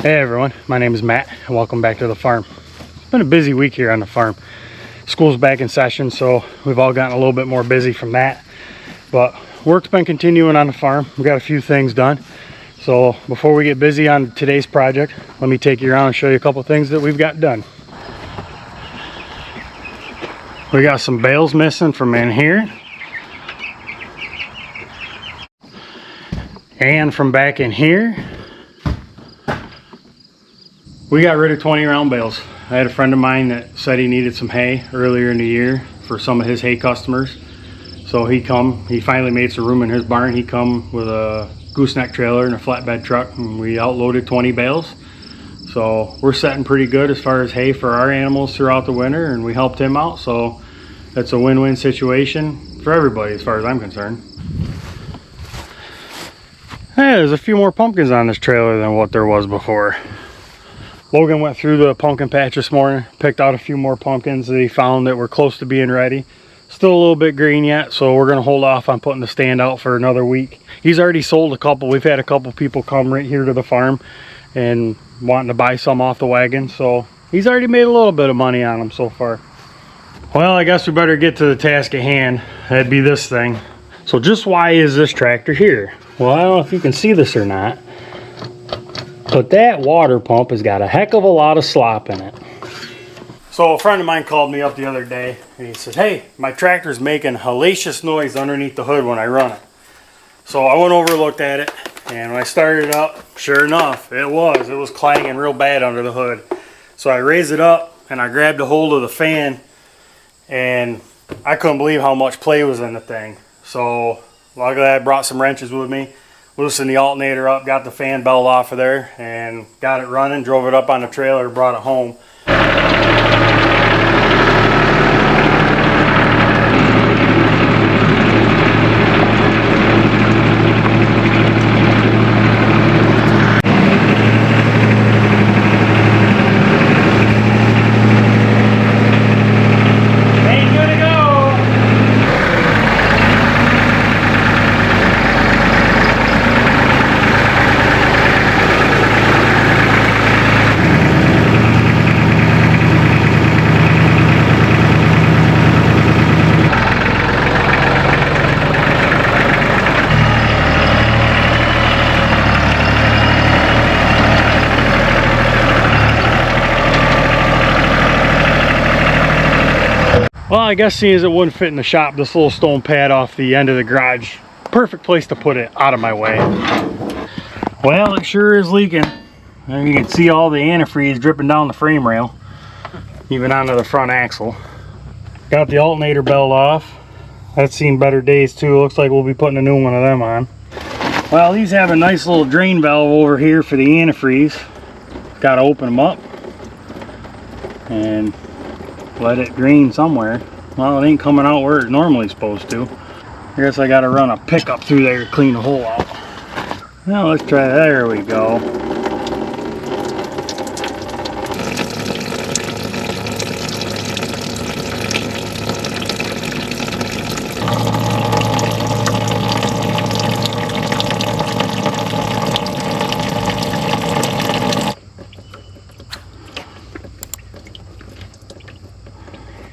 Hey everyone, my name is Matt and welcome back to the farm. It's been a busy week here on the farm. School's back in session, so we've all gotten a little bit more busy from that. But work's been continuing on the farm. We've got a few things done. So before we get busy on today's project, let me take you around and show you a couple things that we've got done. We got some bales missing from in here. And from back in here. We got rid of 20 round bales. I had a friend of mine that said he needed some hay earlier in the year for some of his hay customers. So he finally made some room in his barn. He come with a gooseneck trailer and a flatbed truck, and we outloaded 20 bales. So we're setting pretty good as far as hay for our animals throughout the winter, and we helped him out. So that's a win-win situation for everybody as far as I'm concerned. Hey, there's a few more pumpkins on this trailer than what there was before. Logan went through the pumpkin patch this morning, picked out a few more pumpkins that he found that were close to being ready. Still a little bit green yet, so we're gonna hold off on putting the stand out for another week. He's already sold a couple. We've had a couple people come right here to the farm and wanting to buy some off the wagon, so he's already made a little bit of money on them so far. Well, I guess we better get to the task at hand. That'd be this thing. So just why is this tractor here? Well, I don't know if you can see this or not, but that water pump has got a heck of a lot of slop in it. So a friend of mine called me up the other day and he said, hey, my tractor's making hellacious noise underneath the hood when I run it. So I went over and looked at it, and when I started it up, sure enough, it was clanging real bad under the hood. So I raised it up and I grabbed a hold of the fan, and I couldn't believe how much play was in the thing. So luckily I brought some wrenches with me, loosened the alternator up, got the fan belt off of there, and got it running, drove it up on the trailer, brought it home. Well, I guess seeing as it wouldn't fit in the shop, this little stone pad off the end of the garage, perfect place to put it out of my way. Well, it sure is leaking. And you can see all the antifreeze dripping down the frame rail, even onto the front axle. Got the alternator belt off. That's seen better days too. Looks like we'll be putting a new one of them on. Well, these have a nice little drain valve over here for the antifreeze. Got to open them up and let it drain somewhere. Well, it ain't coming out where it normally supposed to. I guess I gotta run a pickup through there to clean the hole out. Now let's try that. There we go.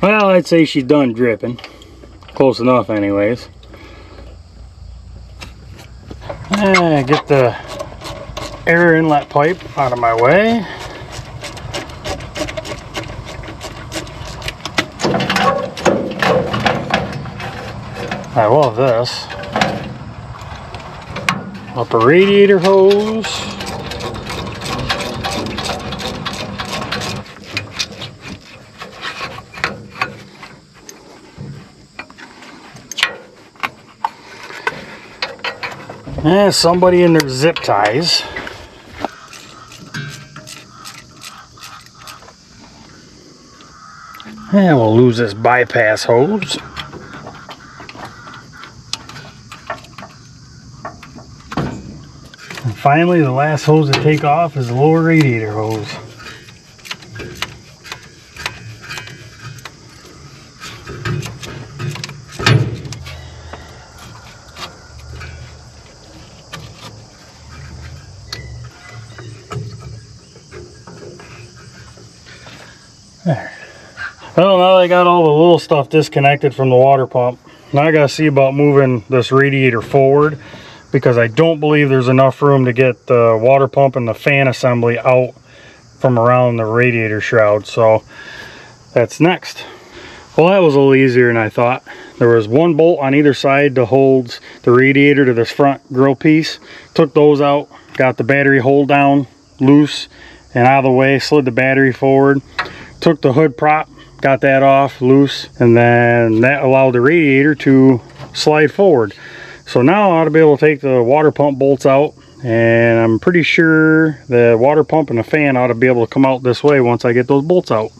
Well, I'd say she's done dripping. Close enough anyways. Get the air inlet pipe out of my way. I love this. Up a radiator hose. And somebody in their zip ties. And we'll lose this bypass hose. And finally, the last hose to take off is the lower radiator hose. There. Well, now I got all the little stuff disconnected from the water pump. Now I gotta see about moving this radiator forward, because I don't believe there's enough room to get the water pump and the fan assembly out from around the radiator shroud. So that's next. Well, that was a little easier than I thought. There was one bolt on either side that holds the radiator to this front grill piece. Took those out, got the battery hold down loose and out of the way, slid the battery forward, took the hood prop, got that off loose, and then that allowed the radiator to slide forward. So now I ought to be able to take the water pump bolts out, and I'm pretty sure the water pump and the fan ought to be able to come out this way once I get those bolts out.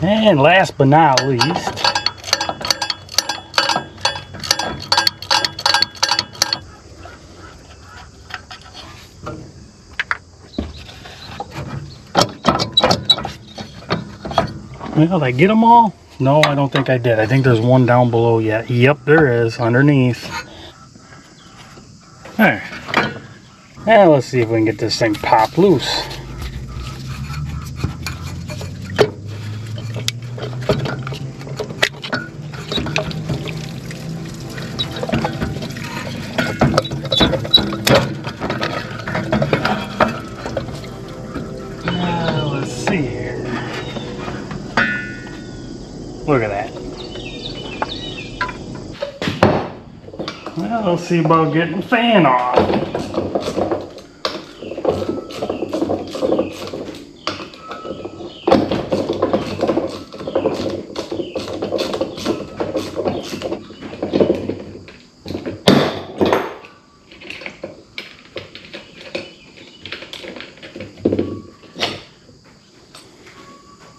And last but not least, well, did I get them all? No, I don't think I did. I think there's one down below yet. Yep, there is, underneath. There. Now let's see if we can get this thing popped loose. Look at that. Well, let's see about getting the fan off.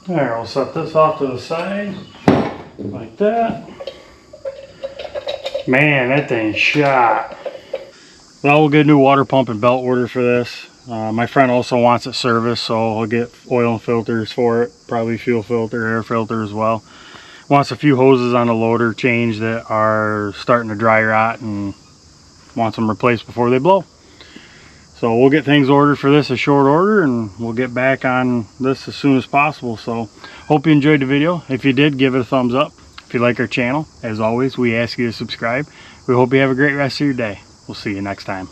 There, we'll set this off to the side. Like that. Man, that thing shot. Well, we'll get a new water pump and belt order for this. My friend also wants it serviced, so I'll get oil and filters for it. Probably fuel filter, air filter as well. Wants a few hoses on the loader changed that are starting to dry rot and wants them replaced before they blow. So we'll get things ordered for this a short order, and we'll get back on this as soon as possible. So hope you enjoyed the video. If you did, give it a thumbs up. If you like our channel, as always, we ask you to subscribe. We hope you have a great rest of your day. We'll see you next time.